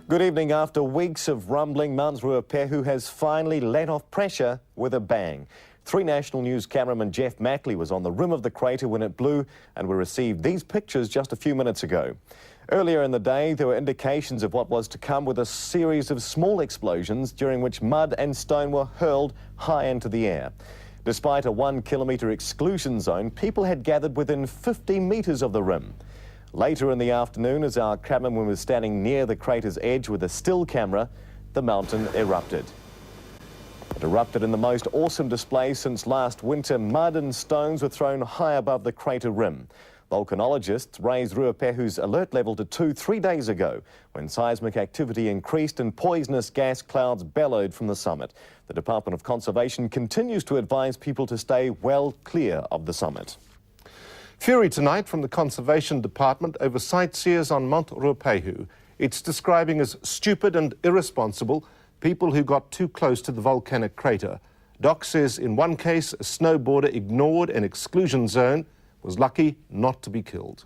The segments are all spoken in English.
Good evening. After weeks of rumbling, Mt Ruapehu has finally let off pressure with a bang. 3 National News cameraman Geoff Mackley was on the rim of the crater when it blew, and we received these pictures just a few minutes ago. Earlier in the day, there were indications of what was to come with a series of small explosions during which mud and stone were hurled high into the air. Despite a 1-kilometre exclusion zone, people had gathered within 50 metres of the rim. Later in the afternoon, as our cameraman was standing near the crater's edge with a still camera, the mountain erupted. It erupted in the most awesome display since last winter. Mud and stones were thrown high above the crater rim. Volcanologists raised Ruapehu's alert level to 2 3 days ago when seismic activity increased and poisonous gas clouds bellowed from the summit. The Department of Conservation continues to advise people to stay well clear of the summit. Fury tonight from the Conservation Department over sightseers on Mt Ruapehu. It's describing as stupid and irresponsible people who got too close to the volcanic crater. Doc says in one case, a snowboarder ignored an exclusion zone, was lucky not to be killed.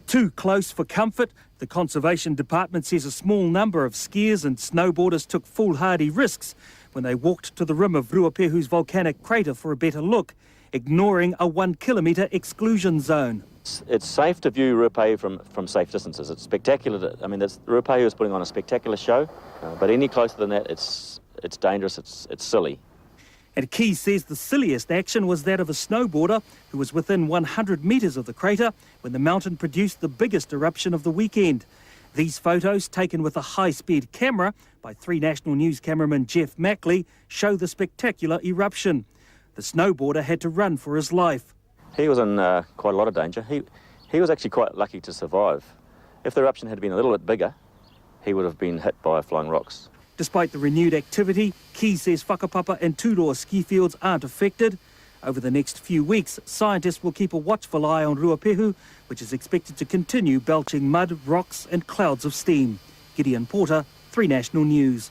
Too close for comfort, the Conservation Department says a small number of skiers and snowboarders took foolhardy risks when they walked to the rim of Ruapehu's volcanic crater for a better look, ignoring a 1-kilometre exclusion zone. It's safe to view Ruapehu from safe distances. It's spectacular. Ruapehu is putting on a spectacular show, but any closer than that, it's dangerous, it's silly. And Key says the silliest action was that of a snowboarder who was within 100 metres of the crater when the mountain produced the biggest eruption of the weekend. These photos, taken with a high-speed camera by 3 National News cameraman Geoff Mackley, show the spectacular eruption. The snowboarder had to run for his life. He was in quite a lot of danger. He was actually quite lucky to survive. If the eruption had been a little bit bigger, he would have been hit by flying rocks. Despite the renewed activity, Key says Whakapapa and Tūroa ski fields aren't affected. Over the next few weeks, scientists will keep a watchful eye on Ruapehu, which is expected to continue belching mud, rocks and clouds of steam. Gideon Porter, 3 National News.